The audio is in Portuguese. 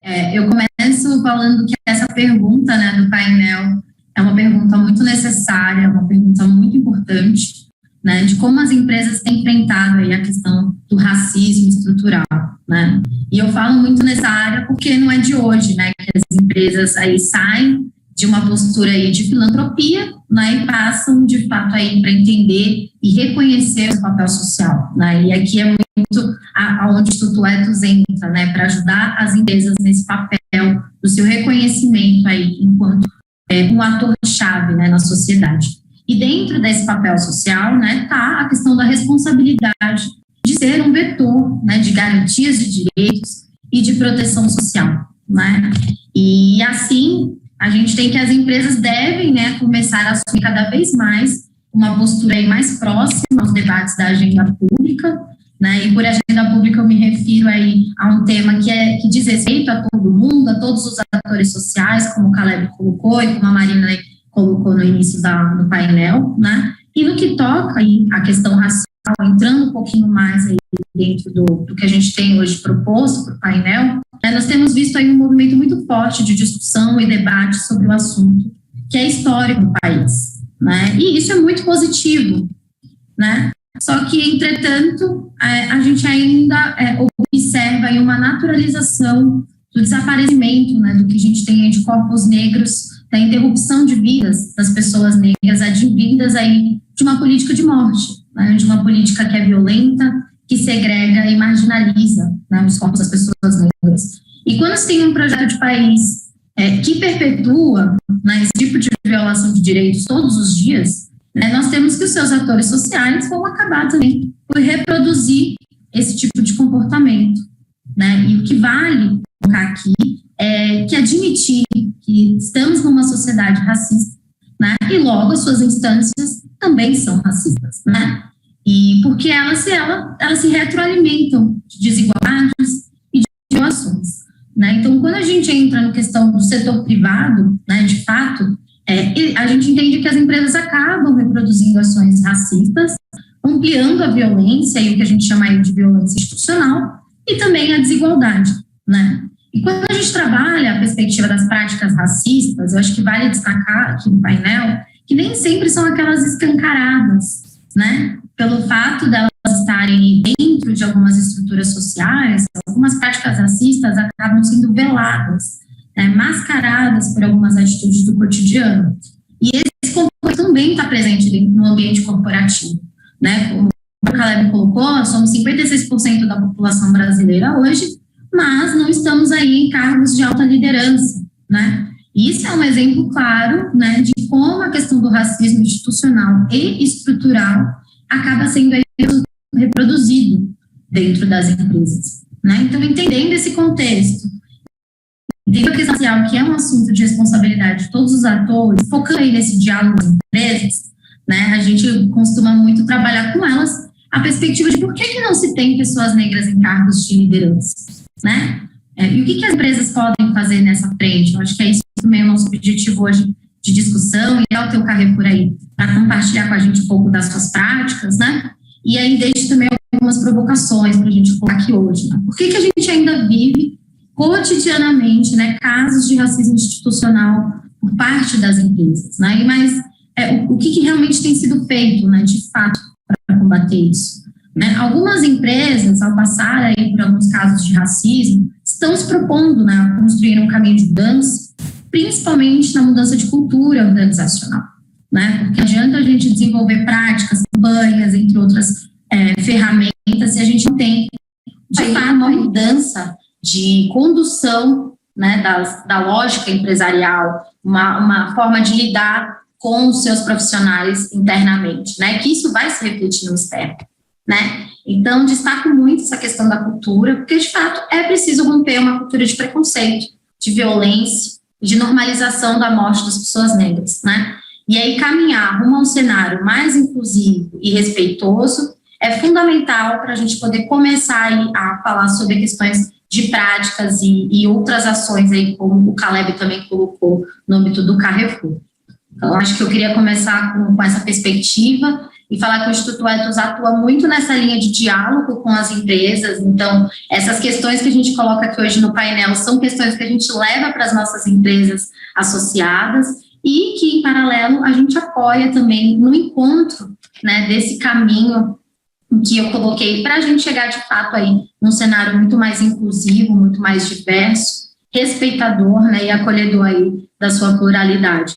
Eu começo falando que essa pergunta, né, do painel é uma pergunta muito necessária, uma pergunta muito importante, né, de como as empresas têm enfrentado aí a questão do racismo estrutural, né? E eu falo muito nessa área porque não é de hoje, né, que as empresas aí saem de uma postura aí de filantropia, né, e passam de fato aí para entender e reconhecer o papel social, né? E aqui é muito aonde o Instituto Ethos entra, né, para ajudar as empresas nesse papel do seu reconhecimento aí enquanto um ator-chave, né, na sociedade. E dentro desse papel social, né, tá a questão da responsabilidade de ser um vetor, né, de garantias de direitos e de proteção social, né? E assim, a gente tem que as empresas devem, né, começar a assumir cada vez mais uma postura aí mais próxima aos debates da agenda pública, né? E por agenda pública eu me refiro aí a um tema que diz respeito a todo mundo, a todos os atores sociais, como o Caleb colocou e como a Marina colocou no início do painel, né? E no que toca aí a questão racial, entrando um pouquinho mais aí dentro do que a gente tem hoje proposto para o painel, né, nós temos visto aí um movimento muito forte de discussão e debate sobre o assunto, que é histórico no país, né? E isso é muito positivo, né? Só que, entretanto, a gente ainda observa aí uma naturalização do desaparecimento, né, do que a gente tem aí de corpos negros, da interrupção de vidas das pessoas negras advindas aí de uma política de morte, né, de uma política que é violenta, que segrega e marginaliza, né, os corpos das pessoas negras. E quando se tem um projeto de país que perpetua, né, esse tipo de violação de direitos todos os dias, né, nós temos que os seus atores sociais vão acabar também por reproduzir esse tipo de comportamento, né? E o que vale colocar aqui é que admitir que estamos numa sociedade racista, né? E logo as suas instâncias também são racistas, né? E porque elas se retroalimentam de desigualdades e de violações, né? Então, quando a gente entra na questão do setor privado, né, de fato, a gente entende que as empresas acabam reproduzindo ações racistas, ampliando a violência e o que a gente chama aí de violência institucional e também a desigualdade, né? E quando a gente trabalha a perspectiva das práticas racistas, eu acho que vale destacar aqui no painel que nem sempre são aquelas escancaradas, né? Pelo fato delas estarem dentro de algumas estruturas sociais, algumas práticas racistas acabam sendo veladas, mascaradas por algumas atitudes do cotidiano. E esse comportamento também está presente no ambiente corporativo, né? Como o Caleb colocou, somos 56% da população brasileira hoje, mas não estamos aí em cargos de alta liderança, né? Isso é um exemplo claro, né, de como a questão do racismo institucional e estrutural acaba sendo aí reproduzido dentro das empresas, né? Então, entendendo esse contexto, entendendo a questão racial, que é um assunto de responsabilidade de todos os atores, focando aí nesse diálogo com as empresas, né, a gente costuma muito trabalhar com elas a perspectiva de por que não se tem pessoas negras em cargos de liderança, né? E o que as empresas podem fazer nessa frente? Eu acho que é isso também o nosso objetivo hoje de discussão, e é o teu Carrefour aí, para compartilhar com a gente um pouco das suas práticas, né? E aí deixo também algumas provocações para a gente colocar aqui hoje, né? Por que a gente ainda vive cotidianamente, né, casos de racismo institucional por parte das empresas, né? Mas o que realmente tem sido feito, né, de fato, para combater isso, né? Algumas empresas, ao passar aí por alguns casos de racismo, estão se propondo, né, a construir um caminho de mudança, principalmente na mudança de cultura organizacional, né? Porque adianta a gente desenvolver práticas, campanhas, entre outras ferramentas, se a gente não tem, de fato, uma mudança de condução, né, da lógica empresarial, uma forma de lidar com os seus profissionais internamente, né, que isso vai se refletir no externo, né. Então, destaco muito essa questão da cultura, porque, de fato, é preciso romper uma cultura de preconceito, de violência, de normalização da morte das pessoas negras, né. E aí, caminhar rumo a um cenário mais inclusivo e respeitoso é fundamental para a gente poder começar aí a falar sobre questões de práticas e outras ações aí, como o Caleb também colocou no âmbito do Carrefour. Então, acho que eu queria começar com essa perspectiva e falar que o Instituto Ethos atua muito nessa linha de diálogo com as empresas. Então, essas questões que a gente coloca aqui hoje no painel são questões que a gente leva para as nossas empresas associadas e que, em paralelo, a gente apoia também no encontro, né, desse caminho que eu coloquei para a gente chegar, de fato, aí num cenário muito mais inclusivo, muito mais diverso, respeitador, né, e acolhedor aí da sua pluralidade.